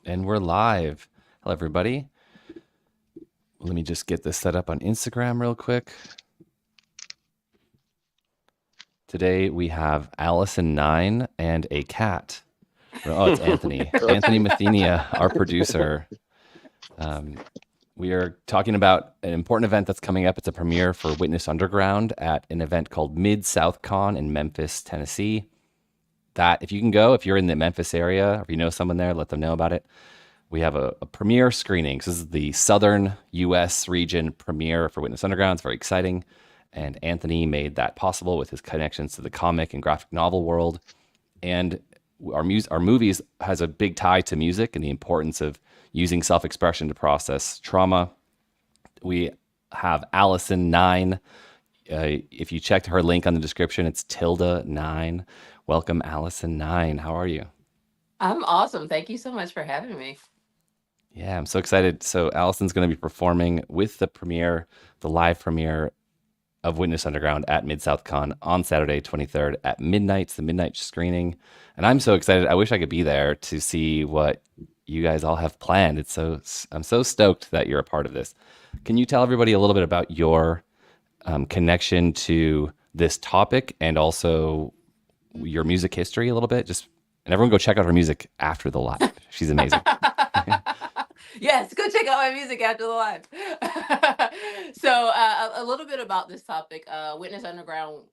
And we're live. Hello, everybody. Let me just get this set up on Instagram real quick. Today we have Allison 9 and a cat. Oh, it's Anthony. Anthony Mathenia, our producer. We are talking about an important event that's coming up. It's a premiere for Witness Underground at an event called MidSouthCon in Memphis, Tennessee. That, if you can go, if you're in the Memphis area, or if you know someone there, let them know about it. We have a premiere screening. So this is the Southern U.S. region premiere for Witness Underground. It's very exciting. And Anthony made that possible with his connections to the comic and graphic novel world. And our movies has a big tie to music and the importance of using self-expression to process trauma. We have Allison 9. If you checked her link on the description, it's Tilda9. Welcome, Allison 9. How are you? I'm awesome. Thank you so much for having me. Yeah, I'm so excited. So Allison's going to be performing with the live premiere of Witness Underground at MidSouthCon on Saturday, 23rd at midnight. It's the midnight screening. And I'm so excited. I wish I could be there to see what you guys all have planned. I'm so stoked that you're a part of this. Can you tell everybody a little bit about your connection to this topic and also your music history a little bit? And everyone go check out her music after the live. She's amazing. Yes, go check out my music after the live. So a little bit about this topic. Witness Underground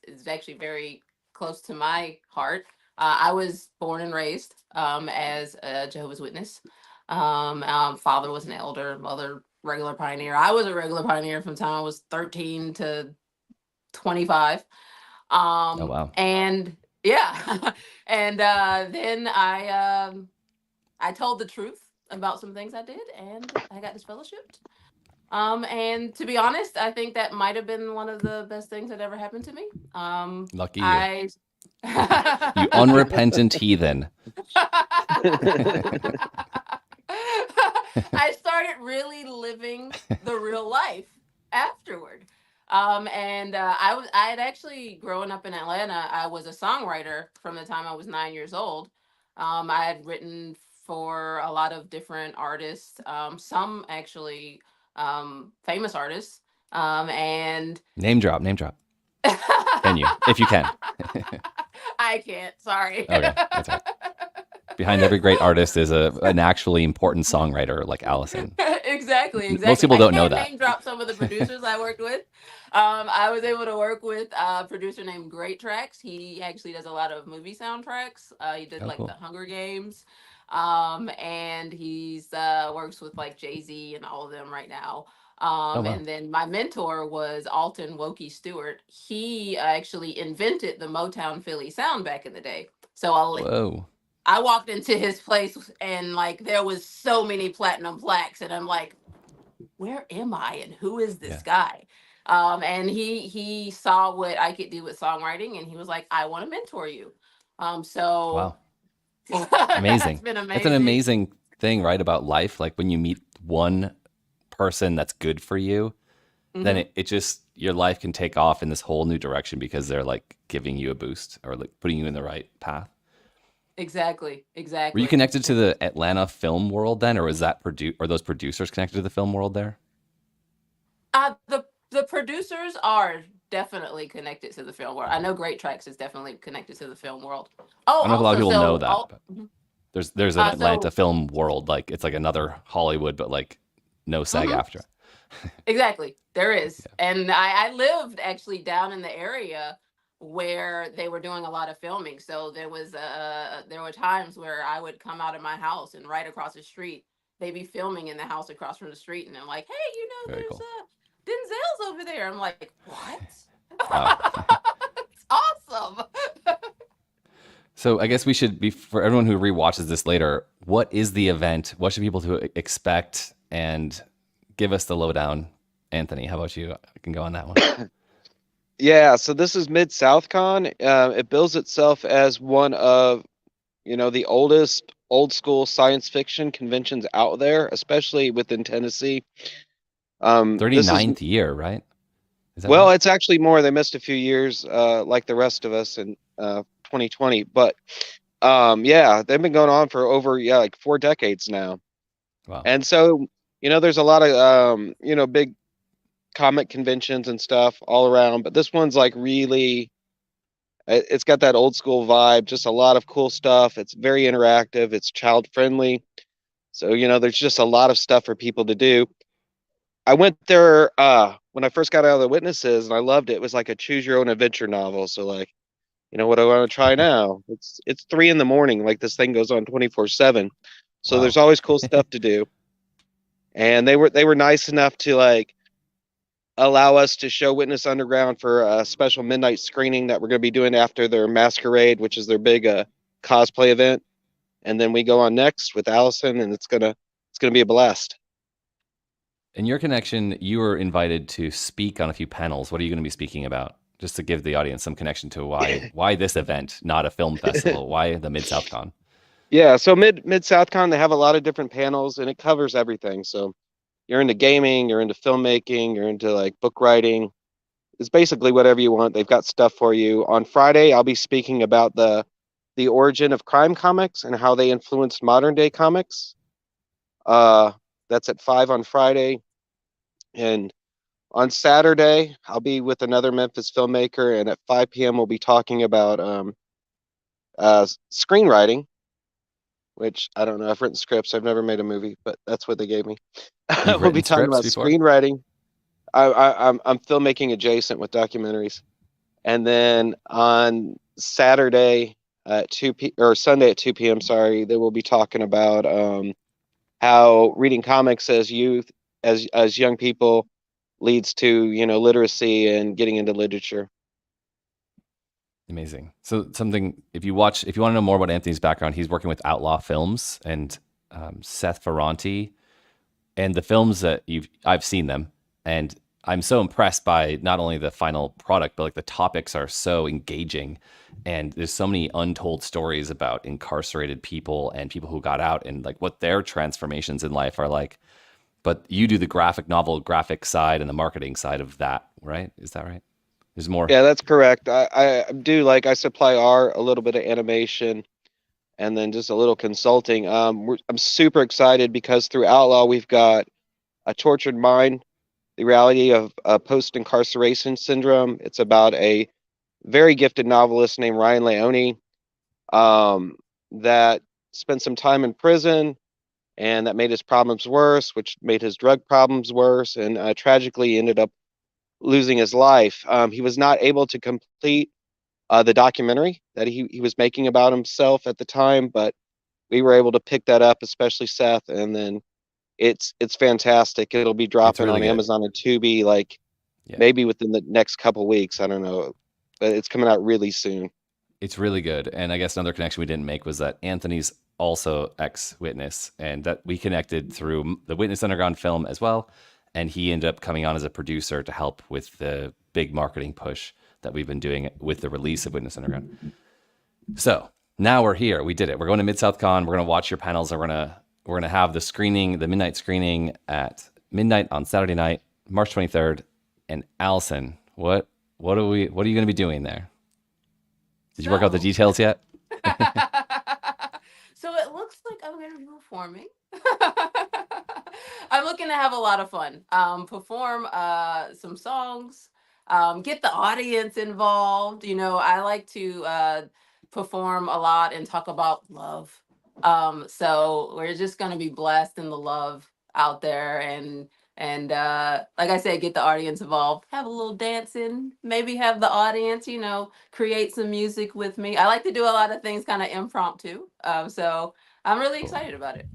is actually very close to my heart. I was born and raised as a Jehovah's Witness. Father was an elder, mother regular pioneer. I was a regular pioneer from the time I was 13 to 25. Oh, wow. And yeah, and then I told the truth about some things I did, and I got disfellowshipped. And to be honest, I think that might have been one of the best things that ever happened to me. Lucky you. You unrepentant heathen. I started really living the real life afterward. And I had actually growing up in Atlanta, I was a songwriter from the time I was 9 years old. I had written for a lot of different artists, some actually famous artists. And name drop. Can you? If you can. I can't. Sorry. Okay, that's right. Behind every great artist is an actually important songwriter like Allison. Exactly. Most people don't know that. Name drop some of the producers I worked with. I was able to work with a producer named Great Tracks. He actually does a lot of movie soundtracks. He did cool. The Hunger Games. And he's works with like Jay-Z and all of them right now. Wow. And then my mentor was Alton Wokey Stewart. He actually invented the Motown Philly sound back in the day. So I walked into his place and like there was so many platinum plaques, and I'm like, where am I and who is this guy? And he saw what I could do with songwriting, and he was like, I want to mentor you. Wow. Amazing. It's an amazing thing, right, about life. Like when you meet one person that's good for you, then it just, your life can take off in this whole new direction because they're like giving you a boost or like putting you in the right path. Exactly. Were you connected to the Atlanta film world then, or was that or those producers connected to the film world there? The producers are definitely connected to the film world. I know Great Tracks is definitely connected to the film world. Oh, I don't know if a lot of people know that. But there's an Atlanta film world, like it's like another Hollywood, but like no SAG-AFTRA. Exactly, there is, and I lived actually down in the area where they were doing a lot of filming. So there were times where I would come out of my house and right across the street, they'd be filming in the house across from the street, and I'm like, hey, there's cool. Denzel's over there. I'm like, what? Wow. It's awesome. So I guess we should be, for everyone who rewatches this later, what is the event? What should people to expect? And give us the lowdown. Anthony, how about you? I can go on that one. Yeah, so this is MidSouthCon. It bills itself as one of, the oldest old school science fiction conventions out there, especially within Tennessee. 39th year, right? Well, it's actually more. They missed a few years, like the rest of us in 2020. But Yeah, they've been going on for over like 4 decades now. Wow. And so, there's a lot of big comic conventions and stuff all around, but this one's like really it's got that old school vibe, just a lot of cool stuff. It's very interactive, it's child friendly. So, there's just a lot of stuff for people to do. I went there when I first got out of the Witnesses, and I loved it. It was like a choose your own adventure novel. So like, what do I want to try now? It's 3 in the morning. Like this thing goes on 24/7. So Wow. there's always cool stuff to do. And they were nice enough to like allow us to show Witness Underground for a special midnight screening that we're going to be doing after their Masquerade, which is their big cosplay event. And then we go on next with Allison, and it's gonna be a blast. In your connection, you were invited to speak on a few panels. What are you going to be speaking about? Just to give the audience some connection to why this event, not a film festival, why the MidSouthCon? Yeah, so MidSouthCon, they have a lot of different panels, and it covers everything. So you're into gaming, you're into filmmaking, you're into like book writing. It's basically whatever you want. They've got stuff for you. On Friday, I'll be speaking about the origin of crime comics and how they influenced modern day comics. That's at 5 on Friday. And on Saturday, I'll be with another Memphis filmmaker, and at 5 p.m. we'll be talking about screenwriting, which I don't know. I've written scripts. I've never made a movie, but that's what they gave me. You've We'll be written talking scripts about before? screenwriting. I'm filmmaking adjacent with documentaries, and then on Saturday at Sunday at 2 p.m. Sorry, they will be talking about how reading comics as youth, as young people, leads to literacy and getting into literature. Amazing. So something, if you want to know more about Anthony's background, he's working with Outlaw Films and Seth Ferranti, and the films that I've seen them, and I'm so impressed by not only the final product, but like the topics are so engaging, and there's so many untold stories about incarcerated people and people who got out and like what their transformations in life are like. But you do the graphic side and the marketing side of that, right? Is that right? There's more. Yeah, that's correct. I do like I supply art, a little bit of animation, and then just a little consulting. I'm super excited because through Outlaw we've got A Tortured Mind, the reality of post-incarceration syndrome. It's about a very gifted novelist named Ryan Leone that spent some time in prison, and that made his problems worse, which made his drug problems worse, and tragically ended up losing his life. He was not able to complete the documentary that he was making about himself at the time, but we were able to pick that up, especially Seth, and then it's fantastic. It'll be It's dropping really on good. Amazon and Tubi like Yeah. maybe within the next couple weeks. I don't know, but it's coming out really soon. It's really good. And I guess another connection we didn't make was that Anthony's also ex-Witness, and that we connected through the Witness Underground film as well. And he ended up coming on as a producer to help with the big marketing push that we've been doing with the release of Witness Underground. So now we're here. We did it. We're going to MidSouthCon. We're going to watch your panels. And we're gonna have the screening, the midnight screening at midnight on Saturday night, March 23rd. And Allison, what are you going to be doing there? Did you work out the details yet? So it looks like I'm going to be performing. I'm looking to have a lot of fun. Perform some songs, get the audience involved. I like to perform a lot and talk about love. So we're just going to be blessed in the love out there, and like I said, get the audience involved, have a little dancing, maybe have the audience, create some music with me. I like to do a lot of things kind of impromptu. So I'm really excited about it.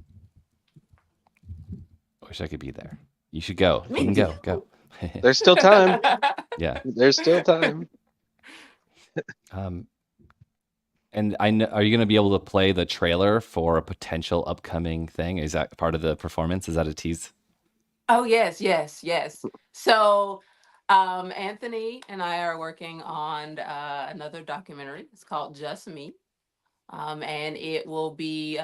I wish I could be there. You should go. Me You can too. go. There's still time. Yeah. There's still time. And are you going to be able to play the trailer for a potential upcoming thing? Is that part of the performance? Is that a tease? Oh, yes, yes, yes. So Anthony and I are working on another documentary. It's called Just Me. And it will be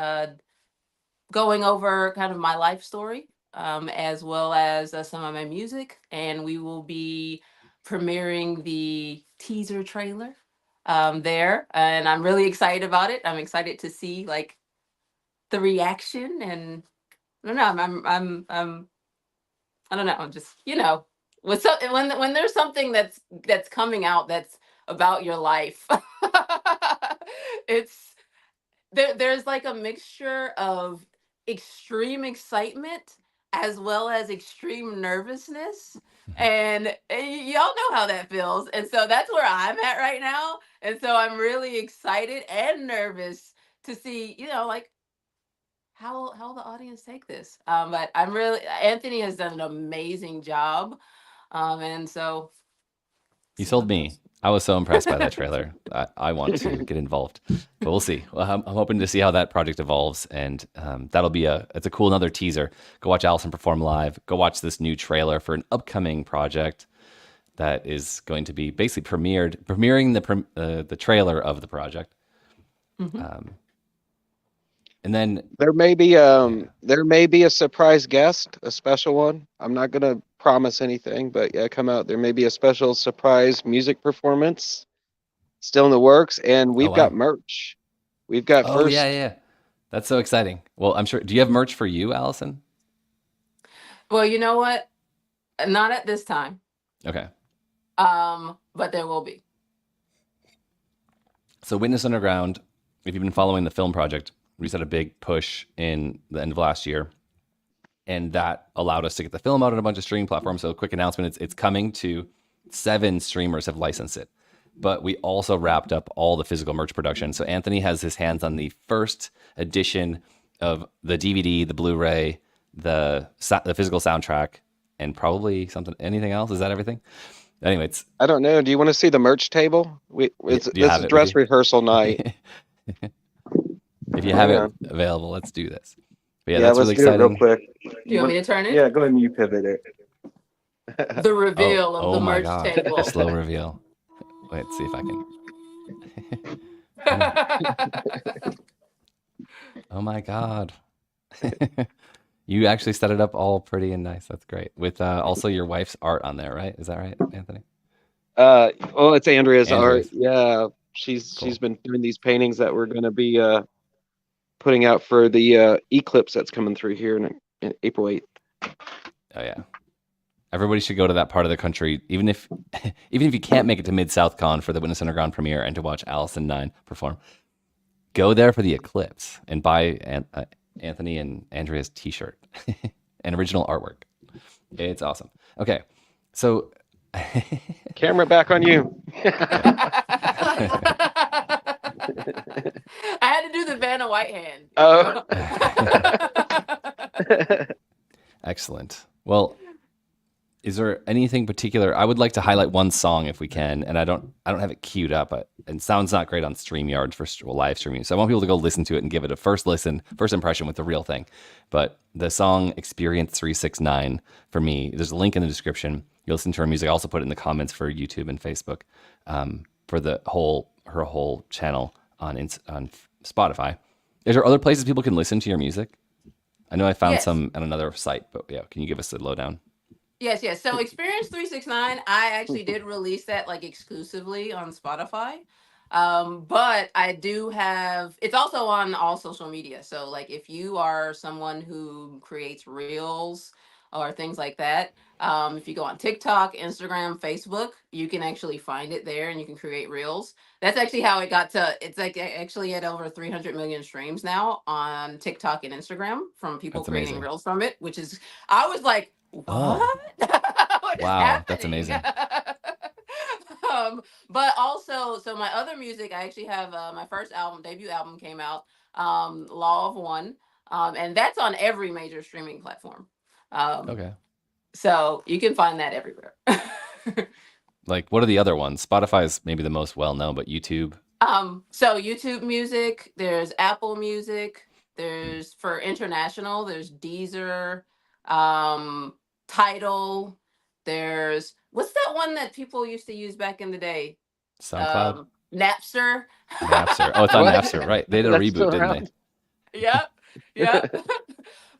going over kind of my life story, as well as some of my music. And we will be premiering the teaser trailer there, and I'm really excited about it. I'm excited to see like the reaction, and I don't know. I don't know. I'm just with when there's something that's coming out that's about your life, it's there's like a mixture of extreme excitement as well as extreme nervousness. And y'all know how that feels. And so that's where I'm at right now. And so I'm really excited and nervous to see, like how the audience take this. But I'm really Anthony has done an amazing job. And so You sold me. I was so impressed by that trailer. I want to get involved, but we'll see. Well, I'm hoping to see how that project evolves, and that'll be it's a cool another teaser. Go watch Allison perform live. Go watch this new trailer for an upcoming project that is going to be basically premiering the trailer of the project. And then there may be a surprise guest, a special one. I'm not gonna promise anything, but yeah, come out. There may be a special surprise music performance still in the works, and we've got merch. We've got yeah. That's so exciting. Well, I'm sure. Do you have merch for you, Allison? Well, you know what? Not at this time. Okay. But there will be. So Witness Underground, if you've been following the film project, we just had a big push in the end of last year, and that allowed us to get the film out on a bunch of streaming platforms. So a quick announcement, it's coming to 7 streamers have licensed it. But we also wrapped up all the physical merch production. So Anthony has his hands on the first edition of the DVD, the Blu-ray, the physical soundtrack, and probably anything else. Is that everything? Anyway, I don't know. Do you want to see the merch table? This is dress rehearsal night. If you have it available, let's do this. But yeah, that's really exciting. Real quick. Do you want me to turn it? Yeah, go ahead and you pivot it. The reveal of the merch table. The slow reveal. Wait, see if I can. Oh my God. You actually set it up all pretty and nice. That's great. With also your wife's art on there, right? Is that right, Anthony? Well, it's Andrea's art. Yeah, she's been doing these paintings that we're going to be putting out for the eclipse that's coming through here in April 8th. Oh yeah. Everybody should go to that part of the country, even if you can't make it to MidSouthCon for the Witness Underground premiere and to watch Allison 9 perform. Go there for the eclipse and buy Anthony and Andrea's T-shirt and original artwork. It's awesome. Okay, so camera back on you. I had to do the Vanna White hand. Oh. Excellent. Well, is there anything particular? I would like to highlight one song if we can, and I don't have it queued up, and sounds not great on StreamYard for live streaming. So I want people to go listen to it and give it a first impression with the real thing. But the song Experience 369 for me, there's a link in the description. You listen to her music. I also put it in the comments for YouTube and Facebook for her whole channel on Spotify. Is there other places people can listen to your music? I know I found some on another site, but yeah, can you give us the lowdown? Yes. So Experience 369, I actually did release that like exclusively on Spotify. But I do have, it's also on all social media. So like if you are someone who creates reels or things like that, if you go on TikTok, Instagram, Facebook, you can actually find it there and you can create reels. That's actually how it got to, it's like actually at over 300 million streams now on TikTok and Instagram from people creating reels from it, which is, I was like, what? Oh. Wow, that's amazing. But also, so my other music, I actually have my first debut album came out, Law of One, and that's on every major streaming platform. Okay. So you can find that everywhere. Like, what are the other ones? Spotify is maybe the most well-known, but YouTube? So YouTube Music, there's Apple Music, there's for international, there's Deezer, Tidal, there's what's that one that people used to use back in the day? SoundCloud? Napster. Oh, it's on Napster, right? They did a reboot, didn't they? Yep.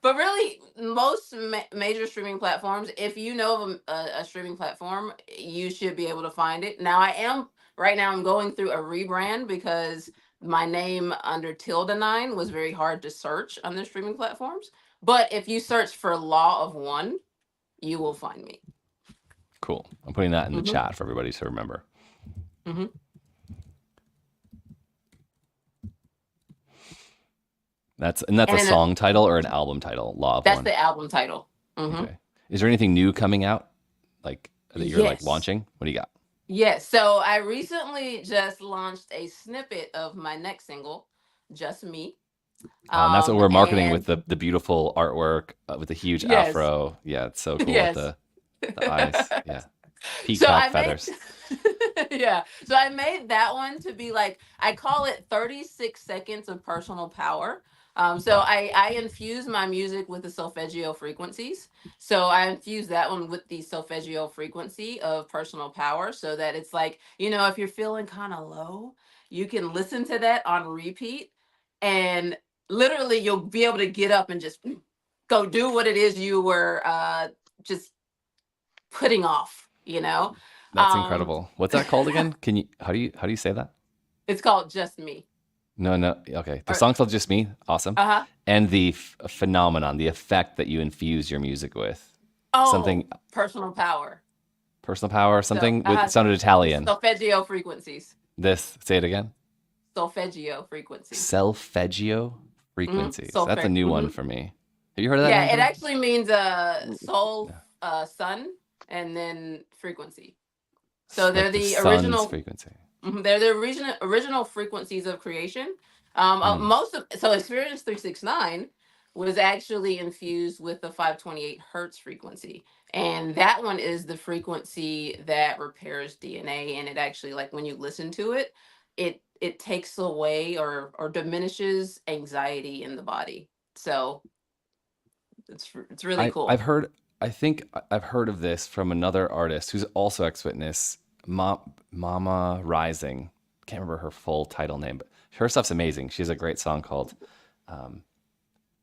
But really, most major streaming platforms, if you know of a streaming platform, you should be able to find it. Now, I am right now I'm going through a rebrand because my name under tilde9 was very hard to search on the streaming platforms. But if you search for Law of One, you will find me. Cool. I'm putting that in the chat for everybody to remember. That's a song title or an album title? Law of One. That's the album title. Okay. Is there anything new coming out, like that you're like launching? What do you got? Yes. So I recently just launched a snippet of my next single, Just Me. And that's what we're marketing with the beautiful artwork with the huge afro. Yeah, it's so cool with the eyes. Yeah. Peacock feathers. Yeah. So I made that one to be like, I call it 36 seconds of personal power. I infuse my music with the solfeggio frequencies. So I infuse that one with the solfeggio frequency of personal power so that it's like, if you're feeling kind of low, you can listen to that on repeat and literally you'll be able to get up and just go do what it is you were just putting off, That's incredible. What's that called again? How do you say that? It's called Just Me. No. Okay. The song's called Just Me. Awesome. And the phenomenon, the effect that you infuse your music with. Something. Personal power. Personal power. Something with sounded Italian. Solfeggio frequencies. Say it again. Solfeggio frequencies. Solfeggio frequencies. That's a new one for me. Have you heard of that? Yeah, it actually means soul, sun, and then frequency. So they're the original frequency. They're the original frequencies of creation. So Experience 369 was actually infused with the 528 hertz frequency, and that one is the frequency that repairs DNA. And it actually, like when you listen to it, it takes away or diminishes anxiety in the body. So it's really cool. I think I've heard of this from another artist who's also ex-Witness, Mama Rising. Can't remember her full title name, but her stuff's amazing. She has a great song called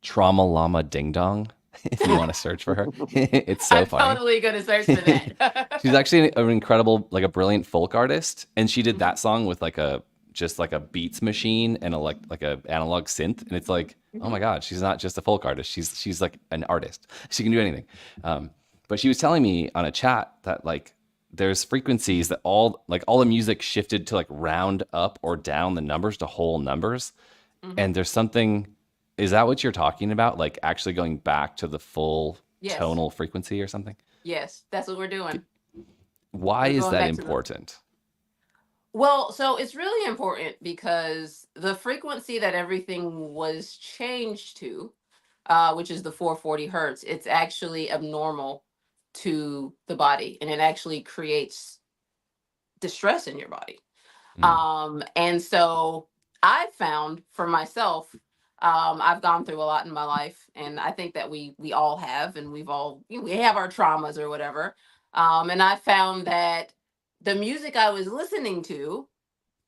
Trauma Llama Ding Dong. If you want to search for her, it's so funny. I'm totally gonna search for that. She's actually an incredible, like a brilliant folk artist, and she did that song with just like a beats machine and like a analog synth, and it's like, oh my god, she's not just a folk artist, she's like an artist. She can do anything. But she was telling me on a chat that like there's frequencies that all the music shifted to like round up or down the numbers to whole numbers, and there's something. Is that what you're talking about? Like actually going back to the full tonal frequency or something? Yes, that's what we're doing. Why is that important? Well, so it's really important because the frequency that everything was changed to, which is the 440 hertz, it's actually abnormal to the body, and it actually creates distress in your body. And so I found for myself, I've gone through a lot in my life, and I think that we all have, and we have our traumas or whatever. And I found that the music I was listening to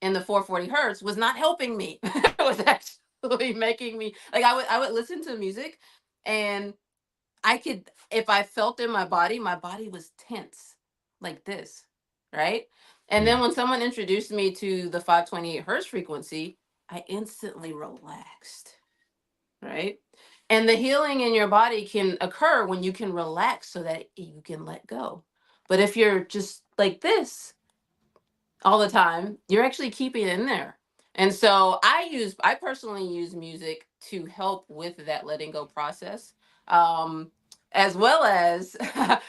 in the 440 hertz was not helping me. It was actually making me like I would listen to music, and I could, if I felt in my body was tense like this, right? And then when someone introduced me to the 528 hertz frequency, I instantly relaxed, right? And the healing in your body can occur when you can relax so that you can let go. But if you're just like this all the time, you're actually keeping it in there. And so I personally use music to help with that letting go process. As well as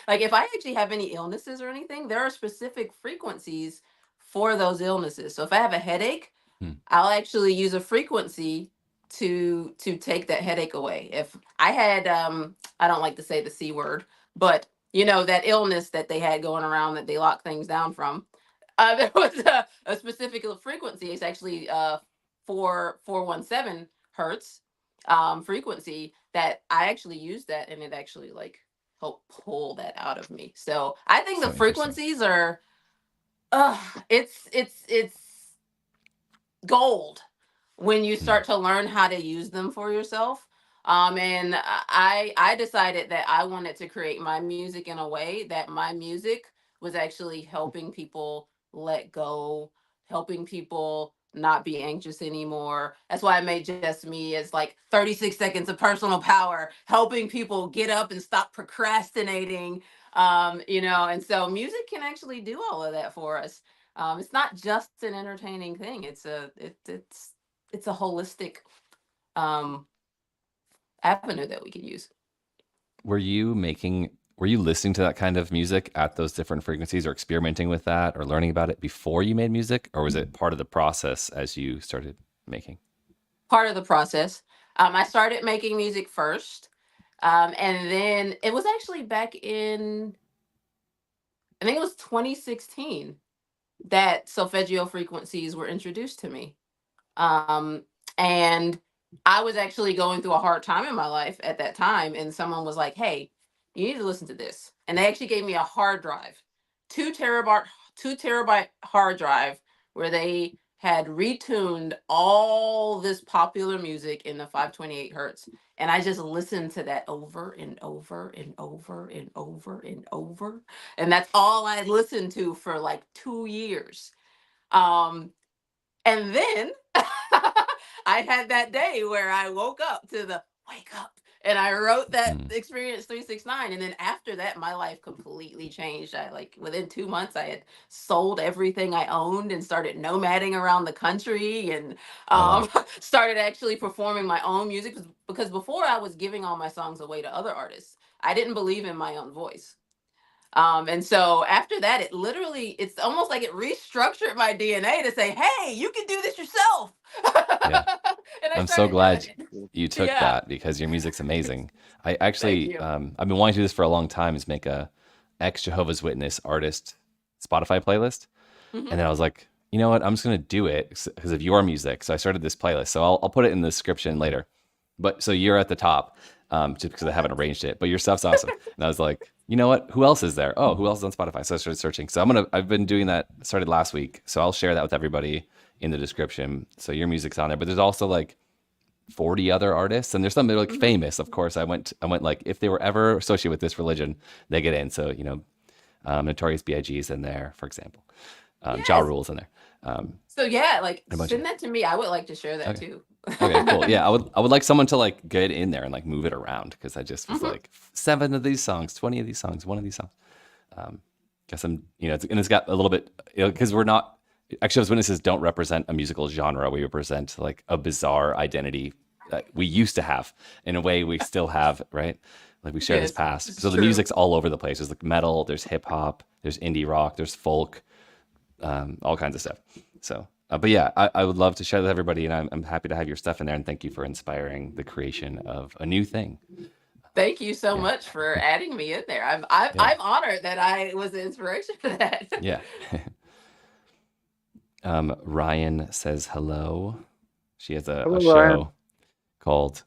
like if I actually have any illnesses or anything, there are specific frequencies for those illnesses. So if I have a headache, I'll actually use a frequency to take that headache away. If I had I don't like to say the C word, but that illness that they had going around that they lock things down from, there was a specific frequency. It's actually 417 hertz frequency that I actually used that, and it actually like helped pull that out of me. So I think the frequencies are it's gold when you start to learn how to use them for yourself. And I decided that I wanted to create my music in a way that my music was actually helping people let go helping people not be anxious anymore. That's why I made Just Me as like 36 seconds of personal power, helping people get up and stop procrastinating. And so music can actually do all of that for us. It's not just an entertaining thing. It's a holistic um, avenue that we can use. Were you listening to that kind of music at those different frequencies, or experimenting with that, or learning about it before you made music, or was it part of the process as you started making? Part of the process. I started making music first, and then it was actually back in, I think it was 2016, that solfeggio frequencies were introduced to me. And I was actually going through a hard time in my life at that time, and someone was like, "Hey, you need to listen to this." And they actually gave me a hard drive, 2 terabyte hard drive, where they had retuned all this popular music in the 528 hertz. And I just listened to that over and over and over and over and over. And that's all I listened to for like 2 years. And then I had that day where I woke up to the wake up, and I wrote that experience 369. And then after that, my life completely changed. I, like, within 2 months, I had sold everything I owned and started nomading around the country, and started actually performing my own music, because before I was giving all my songs away to other artists. I didn't believe in my own voice. And so after that, it's almost like it restructured my DNA to say, "Hey, you can do this yourself." Yeah. And I'm so glad doing it. you took Yeah. that, because your music's amazing. I actually, Thank you. I've been wanting to do this for a long time, is make a ex-Jehovah's Witness artist Spotify playlist. Mhm. And then I was like, you know what? I'm just going to do it because of your music. So I started this playlist. So I'll put it in the description later. But so you're at the top, just because I haven't arranged it. But your stuff's awesome. And I was like, you know what? Who else is there? Oh, who else is on Spotify? So I started searching. So I've been doing that, started last week. So I'll share that with everybody in the description. So your music's on there. But there's also like 40 other artists, and there's some that are like famous. Of course, I went like, if they were ever associated with this religion, they get in. So Notorious B.I.G. is in there, for example. Ja Rule's in there. So yeah, like, send that to me. I would like to share that too. Okay, cool. Yeah, I would like someone to like get in there and like move it around, because I just was like 7 of these songs, 20 of these songs, 1 of these songs. Guess I'm, it's got a little bit, because we're not, actually, as witnesses don't represent a musical genre. We represent like a bizarre identity that we used to have. In a way, we still have, right? Like, we share this past. So the music's all over the place. There's like metal, there's hip hop, there's indie rock, there's folk, all kinds of stuff. So, but yeah, I would love to share with everybody, and I'm happy to have your stuff in there. And thank you for inspiring the creation of a new thing. Thank you so much for adding me in there. I'm honored that I was the inspiration for that. Yeah. Ryan says hello. She has a show Ryan. called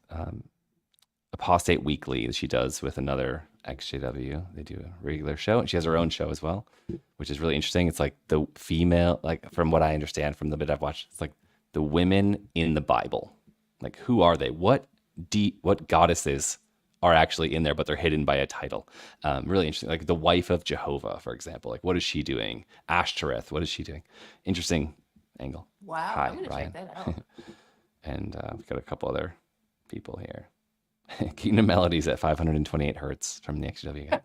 Apostate Weekly that she does with another ExJW. They do a regular show, and she has her own show as well, which is really interesting. It's like the female, like, from what I understand from the bit I've watched, it's like the women in the Bible. Like, who are they? What goddesses are actually in there, but they're hidden by a title. Really interesting. Like the wife of Jehovah, for example. Like, what is she doing? Ashtoreth, what is she doing? Interesting angle. Wow, Hi, I'm gonna Ryan. check that out. And we've got a couple other people here. Kingdom Melodies at 528 hertz from the ExJW guy.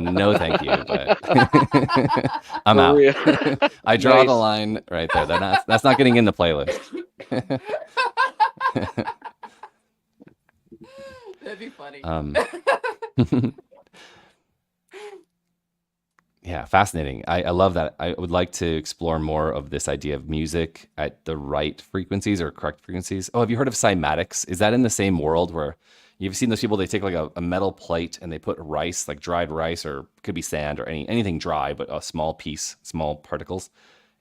No, thank you, but I'm out. I draw the line right there. That's not getting in the playlist. That'd be funny. Yeah, fascinating. I love that. I would like to explore more of this idea of music at the right frequencies or correct frequencies. Oh, have you heard of cymatics? Is that in the same world where you've seen those people? They take like a metal plate and they put rice, like dried rice, or could be sand or anything dry, but a small piece, small particles,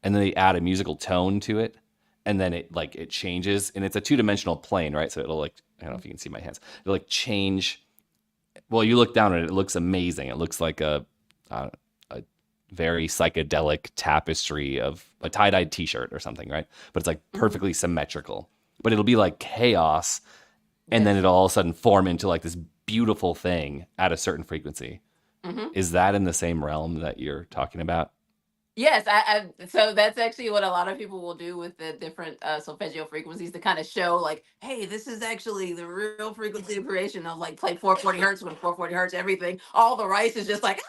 and then they add a musical tone to it, and then it changes, and it's a 2-dimensional plane, right? So it'll, like, I don't know if you can see my hands. It'll like change. Well, you look down at it, it looks amazing. It looks like a very psychedelic tapestry of a tie-dyed t-shirt or something, right? But it's like perfectly symmetrical. But it'll be like chaos, and then it'll all of a sudden form into like this beautiful thing at a certain frequency. Is that in the same realm that you're talking about? Yes, so that's actually what a lot of people will do with the different solfeggio frequencies to kind of show like, hey, this is actually the real frequency of creation. Of like play 440 hertz when 440 hertz, everything, all the rice is just like,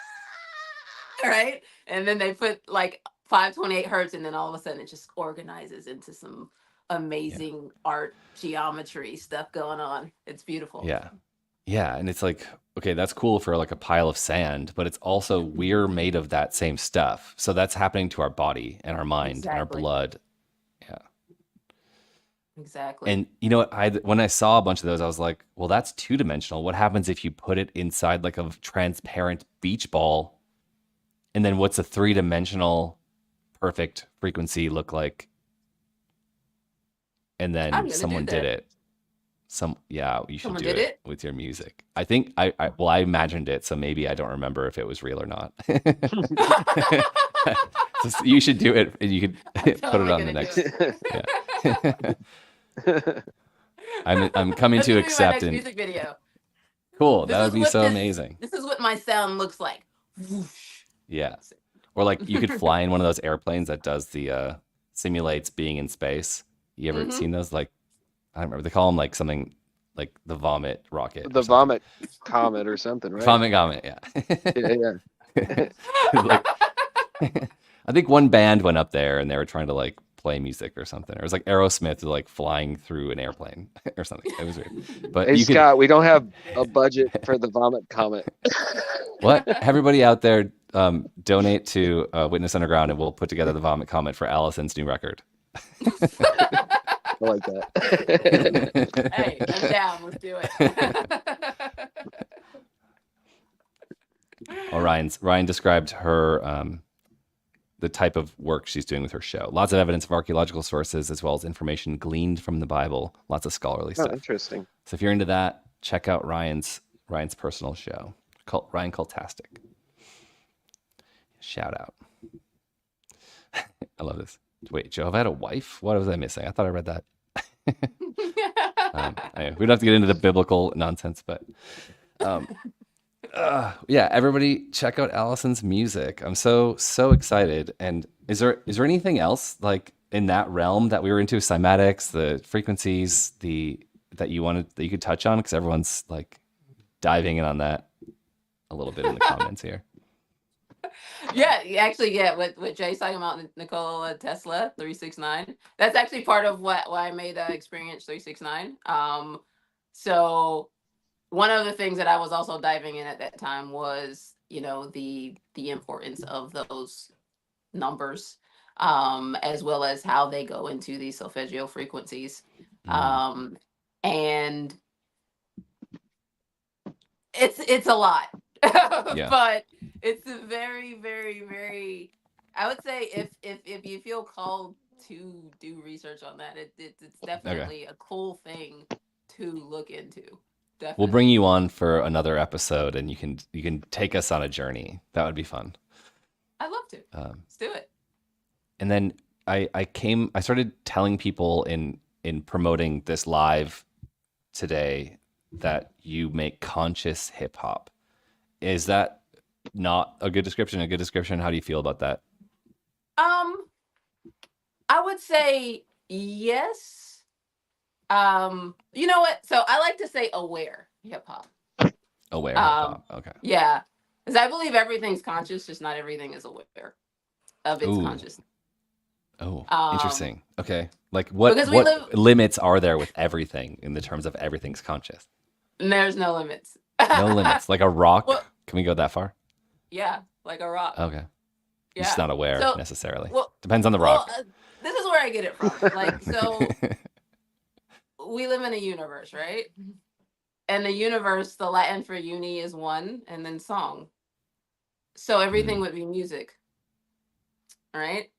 right? And then they put like 528 hertz, and then all of a sudden it just organizes into some amazing art geometry stuff going on. It's beautiful. Yeah. Yeah. And it's like, okay, that's cool for like a pile of sand, but it's also we're made of that same stuff. So that's happening to our body and our mind and our Exactly. blood. Yeah. Exactly. And you know what? When I saw a bunch of those, I was like, well, that's 2-dimensional. What happens if you put it inside like a transparent beach ball? And then what's a 3-dimensional perfect frequency look like? And I'm then gonna do someone did that. it. You should Someone do did it it? with your music. I think I imagined it, so maybe I don't remember if it was real or not. So you should do it, and you could I'm put it totally on the gonna do next. it. Yeah, I'm coming That's to gonna be my accept, next and music video. cool. This That would is be what so this amazing. this is what my sound looks like. Whoosh. Yeah, or like you could fly in one of those airplanes that does the simulates being in space. You ever Mm-hmm. seen those? Like I don't remember. They call them like something like the vomit rocket or The something. vomit comet or something, right? Vomit Comet, yeah. Yeah, yeah. Like I think one band went up there and they were trying to like play music or something. Or it was like Aerosmith like flying through an airplane or something. It was weird. But Hey you could Scott, we don't have a budget for the vomit comet. what? Everybody out there donate to Witness Underground and we'll put together the Vomit Comet for Allison's new record. I like that. Hey, I'm down. Let's do it. Well, Ryan described her the type of work she's doing with her show. Lots of evidence of archaeological sources as well as information gleaned from the Bible. Lots of scholarly Oh, stuff. interesting. So if you're into that, check out Ryan's personal show, called Ryan Cultastic. Shout out. I love this. Wait, Joe, have I had a wife? What was I missing? I thought I read that. Anyway, we don't have to get into the biblical nonsense, but yeah, everybody check out Allison's music. I'm so excited. And is there anything else like in that realm that we were into? Cymatics, the frequencies, that you could touch on, because everyone's like diving in on that a little bit in the comments here. Yeah, actually, yeah. What Jay's talking about, Nikola Tesla 369. That's actually part of why I made Experience 369. So one of the things that I was also diving in at that time was, the importance of those numbers, as well as how they go into these solfeggio frequencies, and it's a lot, Yeah. but it's a very, very, very. I would say if you feel called to do research on that, it's definitely a cool thing to look into. Definitely. We'll bring you on for another episode, and you can take us on a journey. That would be fun. I'd love to. Let's do it. And then I started telling people in promoting this live today that you make conscious hip hop. Is that not a good description? A good description? How do you feel about that? I would say yes. You know what? So I like to say aware hip hop. Aware hip hop. Okay. Yeah, because I believe everything's conscious, just not everything is aware of its consciousness. Oh, interesting. Okay. Like what limits are there with everything in the terms of everything's conscious? There's no limits. No limits. Like a rock? Well, can we go that far? Yeah, like a rock. Okay. Yeah. Just not aware necessarily. Well, depends on the rock. This is where I get it from. Like, so we live in a universe, right? And the universe, the Latin for uni is one, and then song. So everything would be music, right?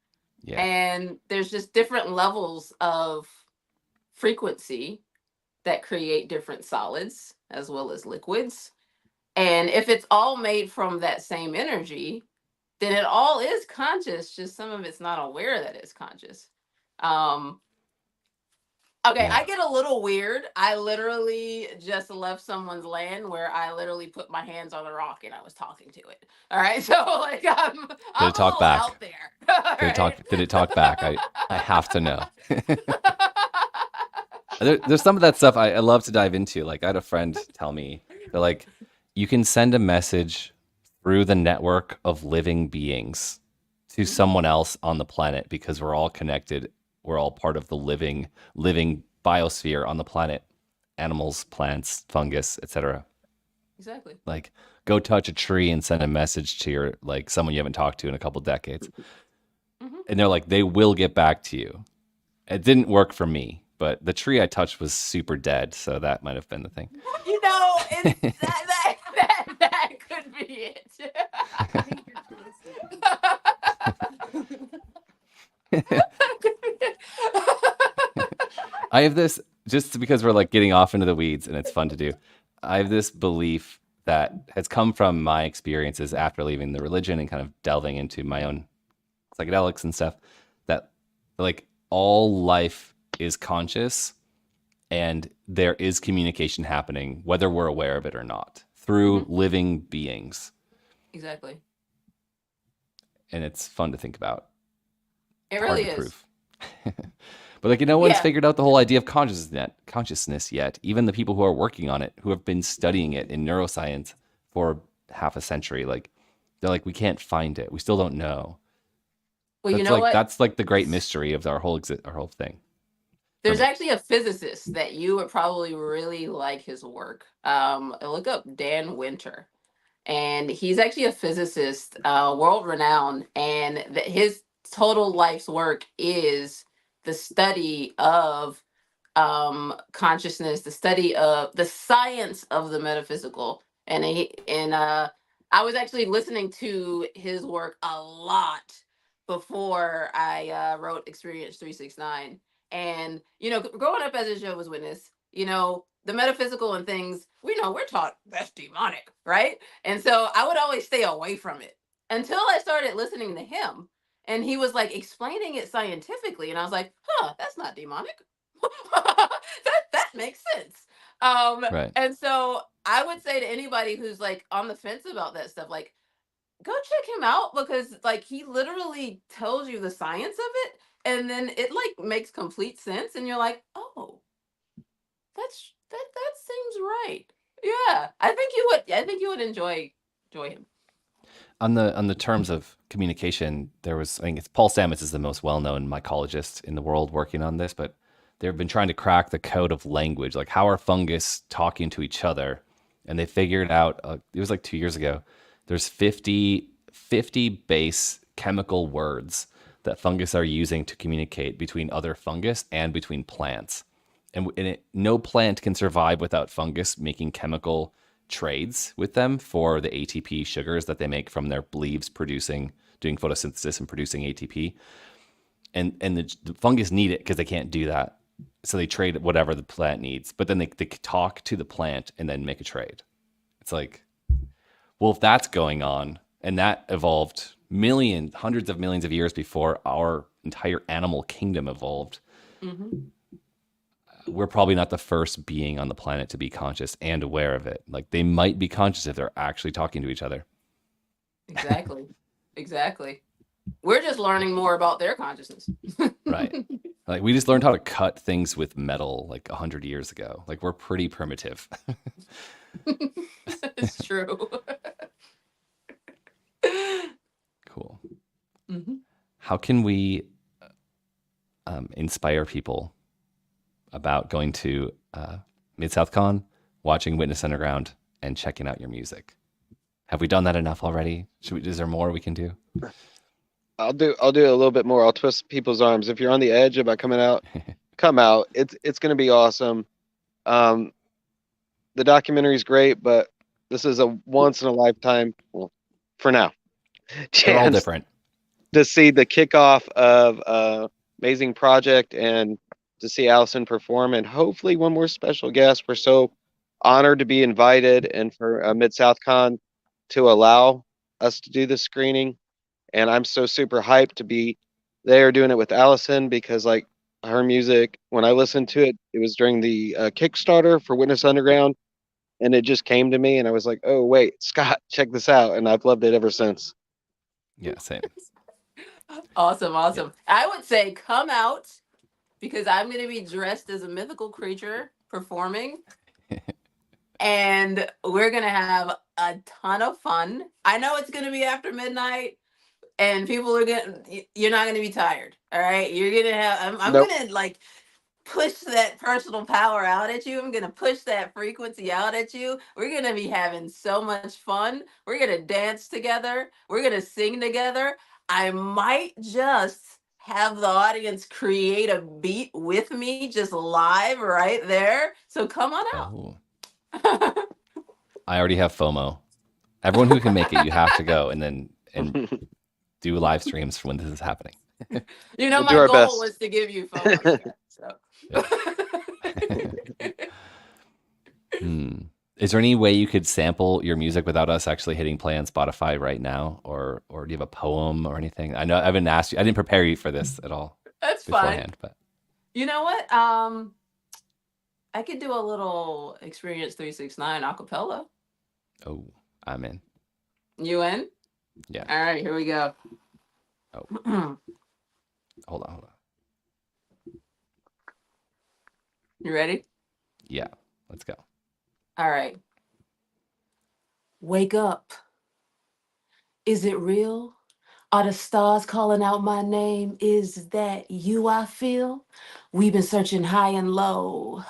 Yeah. And there's just different levels of frequency that create different solids as well as liquids. And if it's all made from that same energy, then it all is conscious, just some of it's not aware that it's conscious. Okay, Yeah. I get a little weird. I literally just left someone's land where I literally put my hands on the rock and I was talking to it. All right, so like Did I'm it a talk little back? out there. All right. Did it talk back? I have to know. There's some of that stuff I love to dive into. Like I had a friend tell me, they're like, you can send a message through the network of living beings to someone else on the planet because we're all connected. We're all part of the living biosphere on the planet. Animals, plants, fungus, etc. Exactly. Like go touch a tree and send a message to your like someone you haven't talked to in a couple decades. And they're like, they will get back to you. It didn't work for me, but the tree I touched was super dead, so that might have been the thing. You know, it's that could be it. I have this just because we're like getting off into the weeds and it's fun to do. I have this belief that has come from my experiences after leaving the religion and kind of delving into my own psychedelics and stuff that like all life is conscious and there is communication happening whether we're aware of it or not through living beings. Exactly. And it's fun to think about. It It's really hard to is. prove. But like no one's Yeah. figured out the whole idea of consciousness yet. Even the people who are working on it, who have been studying it in neuroscience for half a century, like they're like, we can't find it. We still don't know. Well, you That's know like what? that's like the great mystery of our whole thing. For There's me. actually a physicist that you would probably really like his work. Look up Dan Winter, and he's actually a physicist, world renowned, and his total life's work is the study of consciousness, the study of the science of the metaphysical. And I was actually listening to his work a lot before I wrote Experience 369. And growing up as a Jehovah's Witness, the metaphysical and things, we know we're taught that's demonic, right? And so I would always stay away from it until I started listening to him. And he was like explaining it scientifically. And I was like, huh, that's not demonic. that makes sense. Right. And so I would say to anybody who's like on the fence about that stuff, like, go check him out, because like he literally tells you the science of it, and then it like makes complete sense, and you're like, oh, that seems right. Yeah, I think you would. I think you would enjoy him. On the terms of communication, there was I think it's Paul Stamets is the most well-known mycologist in the world working on this, but they've been trying to crack the code of language, like how are fungus talking to each other, and they figured out it was like 2 years ago. There's 50 base chemical words that fungus are using to communicate between other fungus and between plants, and no plant can survive without fungus making chemical trades with them for the ATP sugars that they make from their leaves doing photosynthesis and producing ATP. And the fungus need it because they can't do that. So they trade whatever the plant needs, but then they talk to the plant and then make a trade. It's like, well, if that's going on and that evolved hundreds of millions of years before our entire animal kingdom evolved, we're probably not the first being on the planet to be conscious and aware of it. Like they might be conscious if they're actually talking to each other. Exactly. Exactly. We're just learning more about their consciousness. Right. Like we just learned how to cut things with metal like 100 years ago. Like we're pretty primitive. It's true. Cool. How can we inspire people about going to MidSouthCon, watching Witness Underground, and checking out your music? Have we done that enough already? Is there more we can do? I'll do a little bit more. I'll twist people's arms. If you're on the edge about coming out, come out. It's gonna be awesome. The documentary's great, but this is a once in a lifetime, well, for now, They're all chance different. to see the kickoff of amazing project and to see Allison perform, and hopefully one more special guest. We're so honored to be invited and for MidSouthCon to allow us to do this screening. And I'm so super hyped to be there doing it with Allison, because like her music. When I listened to it, it was during the Kickstarter for Witness Underground, and it just came to me, and I was like, "Oh wait, Scott, check this out!" And I've loved it ever since. Yeah, same. Awesome, awesome. I would say come out because I'm going to be dressed as a mythical creature performing, and we're going to have a ton of fun. I know it's going to be after midnight, and people are you're not going to be tired. All right, you're going to have. I'm Nope. going to like push that personal power out at you. I'm going to push that frequency out at you. We're going to be having so much fun. We're going to dance together. We're going to sing together. I might just have the audience create a beat with me just live right there. So come on out. Oh, I already have FOMO. Everyone who can make it, you have to go and do live streams for when this is happening. You know, We'll my do our goal best. was to give you FOMO. So. Is there any way you could sample your music without us actually hitting play on Spotify right now, or do you have a poem or anything? I know I haven't asked you. I didn't prepare you for this at all. That's beforehand, fine. but You know what? I could do a little Experience 369 acapella. oh, I'm in. You in? Yeah. All right, here we go. Oh, hold on. You ready? Yeah, let's go. All right. Wake up. Is it real? Are the stars calling out my name? Is that you I feel? We've been searching high and low,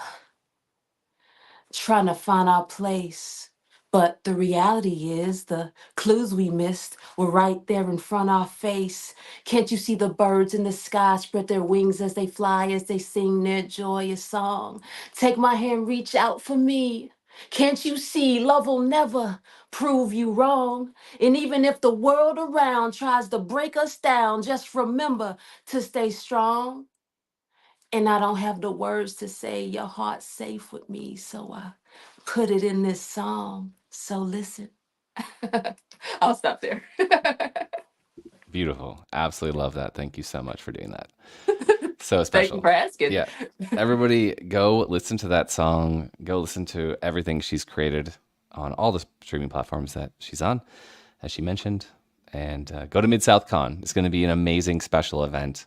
trying to find our place. But the reality is the clues we missed were right there in front of our face. Can't you see the birds in the sky spread their wings as they fly, as they sing their joyous song? Take my hand, reach out for me. Can't you see love will never prove you wrong? And even if the world around tries to break us down, just remember to stay strong. And I don't have the words to say your heart's safe with me, so I put it in this song. So listen. I'll stop there. Beautiful. Absolutely love that. Thank you so much for doing that. So special. Thank you for asking. Yeah. Everybody go listen to that song. Go listen to everything she's created on all the streaming platforms that she's on, as she mentioned. And go to MidSouthCon. It's going to be an amazing special event.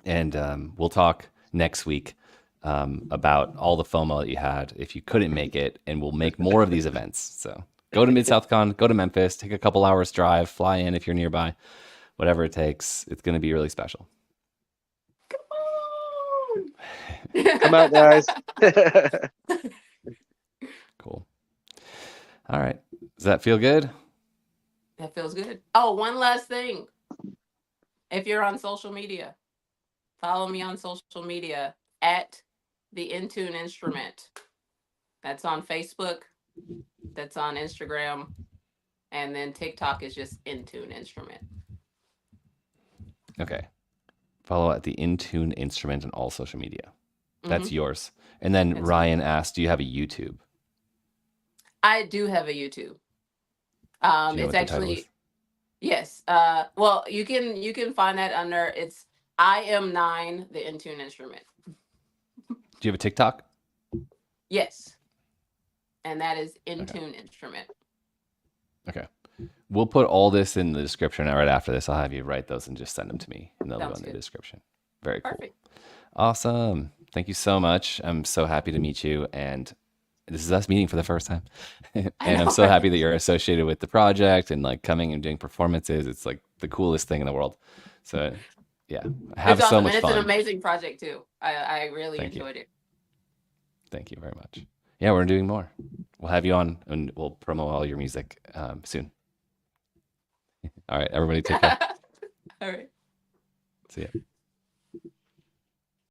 And we'll talk next week about all the FOMO that you had if you couldn't make it, and we'll make more of these events. So go to MidSouthCon, go to Memphis, take a couple hours drive, fly in if you're nearby, whatever it takes. It's going to be really special. Come out, guys. Cool. All right. Does that feel good? That feels good. Oh, one last thing. If you're on social media, follow me on social media at the Intune Instrument. That's on Facebook. That's on Instagram. And then TikTok is just Intune Instrument. Okay. Follow at the Intune Instrument on all social media. That's yours. And then that's Ryan asked, do you have a YouTube? I do have a YouTube. It's actually, yes. Well, you can find that under, it's I am 9, the Intune Instrument. Do you have a TikTok? Yes. And that is Intune Instrument. Okay. We'll put all this in the description right after this. I'll have you write those and just send them to me, and they'll go in the description. Very cool. Perfect. Awesome. Thank you so much. I'm so happy to meet you, and this is us meeting for the first time. And I'm so happy that you're associated with the project and like coming and doing performances. It's like the coolest thing in the world. So yeah, have so much fun. It's an amazing project too. I really enjoyed it. Thank you very much. Yeah, we're doing more. We'll have you on and we'll promo all your music soon. All right, everybody take care. All right. See ya.